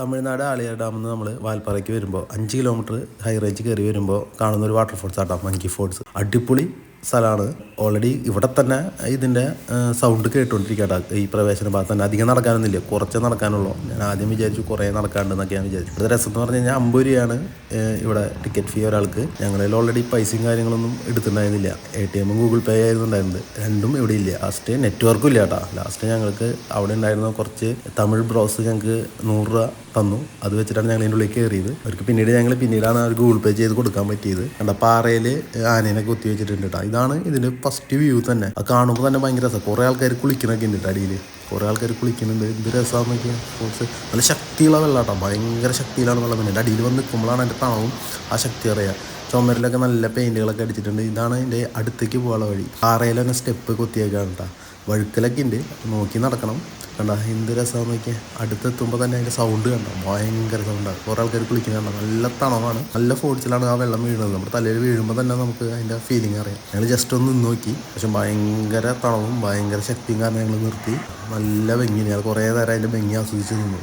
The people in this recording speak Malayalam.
തമിഴ്നാട് ആളിയാർ ഡാമിൽ നിന്ന് നമ്മൾ വാൽപ്പാറയ്ക്ക് വരുമ്പോൾ 5 കിലോമീറ്റർ ഹൈ റേഞ്ച് കയറി വരുമ്പോൾ കാണുന്ന ഒരു വാട്ടർഫോൾസ് ആട്ടോ മങ്കി ഫോൾസ്. അടിപൊളി സ്ഥലമാണ്. ഓൾറെഡി ഇവിടെ തന്നെ ഇതിൻ്റെ സൗണ്ട് കേട്ടുകൊണ്ടിരിക്കട്ടെ. ഈ പ്രവേശന ഭാഗത്ത് തന്നെ അധികം നടക്കാനൊന്നുമില്ല, കുറച്ചേ നടക്കാനുള്ളൂ. ഞാൻ ആദ്യം വിചാരിച്ചു കുറേ നടക്കാനുണ്ടെന്നൊക്കെ ഞാൻ വിചാരിച്ചു. ഇവിടെ രസം എന്ന് പറഞ്ഞു കഴിഞ്ഞാൽ 50 രൂപയാണ് ഇവിടെ ടിക്കറ്റ് ഫീ ഒരാൾക്ക്. ഞങ്ങളിൽ ഓൾറെഡി പൈസയും കാര്യങ്ങളൊന്നും എടുത്തിട്ടുണ്ടായിരുന്നില്ല. ATM ഗൂഗിൾ പേ ആയിരുന്നു ഉണ്ടായിരുന്നത്. രണ്ടും ഇവിടെ ഇല്ല. ലാസ്റ്റ് നെറ്റ്വർക്കും ഇല്ല കേട്ടോ. ലാസ്റ്റ് ഞങ്ങൾക്ക് അവിടെ ഉണ്ടായിരുന്ന കുറച്ച് തമിഴ് ബ്രോസ് ഞങ്ങൾക്ക് 100 രൂപ തന്നു. അത് വെച്ചിട്ടാണ് ഞങ്ങൾ ഇതിൻ്റെ ഉള്ളിൽ കയറിയത്. അവർക്ക് പിന്നീടാണ് അവർ ഗൂഗിൾ പേ ചെയ്ത് കൊടുക്കാൻ പറ്റിയത്. കണ്ട പാറയിൽ ആനേനെ കുത്തി വെച്ചിട്ടുണ്ട് കേട്ടോ. ഇതാണ് ഇതിൻ്റെ ഫസ്റ്റ് വ്യൂ തന്നെ. അത് കാണുമ്പോൾ തന്നെ ഭയങ്കര രസം. കുറേ ആൾക്കാർ കുളിക്കണൊക്കെ ഉണ്ട് അടിയിൽ. കുറേ ആൾക്കാർ കുളിക്കുന്നുണ്ട്. എന്ത് രസമാണെന്നൊക്കെ. ഫോൾസ് നല്ല ശക്തിയുള്ള വെള്ളം കേട്ടോ. ഭയങ്കര ശക്തിയിലാണ് വെള്ളം. പിന്നെ അടിയിൽ വന്ന് നിൽക്കുമ്പോഴാണ് അതിൻ്റെ തണവും ആ ശക്തി അറിയുക. ചുമരിലൊക്കെ നല്ല പെയിൻറ്റുകളൊക്കെ അടിച്ചിട്ടുണ്ട്. ഇതാണ് അതിൻ്റെ അടുത്തേക്ക് പോകാനുള്ള വഴി. പാറയിൽ തന്നെ സ്റ്റെപ്പ് കൊത്തിയേക്കാണ് കേട്ടോ. വഴുക്കലൊക്കെ ഉണ്ട്, നോക്കി നടക്കണം. കണ്ട എന്ത് രസമാണെന്ന് നോക്കിയാൽ. അടുത്തെത്തുമ്പോൾ തന്നെ അതിൻ്റെ സൗണ്ട് കണ്ടോ, ഭയങ്കര സൗണ്ടാണ്. കുറേ ആൾക്കാർ കുളിക്കുന്നുണ്ടോ. നല്ല തണവാണ്, നല്ല ഫോഴ്സിലാണ് ആ വെള്ളം വീഴുന്നത്. നമ്മുടെ തലയിൽ വീഴുമ്പോൾ തന്നെ നമുക്ക് അതിൻ്റെ ഫീലിംഗ് അറിയാം. ഞങ്ങൾ ജസ്റ്റ് ഒന്ന് നോക്കി, പക്ഷെ ഭയങ്കര തണവും ഭയങ്കര ശക്തിയും കാരണം ഞങ്ങൾ നിർത്തി. നല്ല ഭംഗി. ഞങ്ങൾ കുറേ നേരം അതിൻ്റെ ഭംഗി ആസ്വദിച്ച് നിന്നു.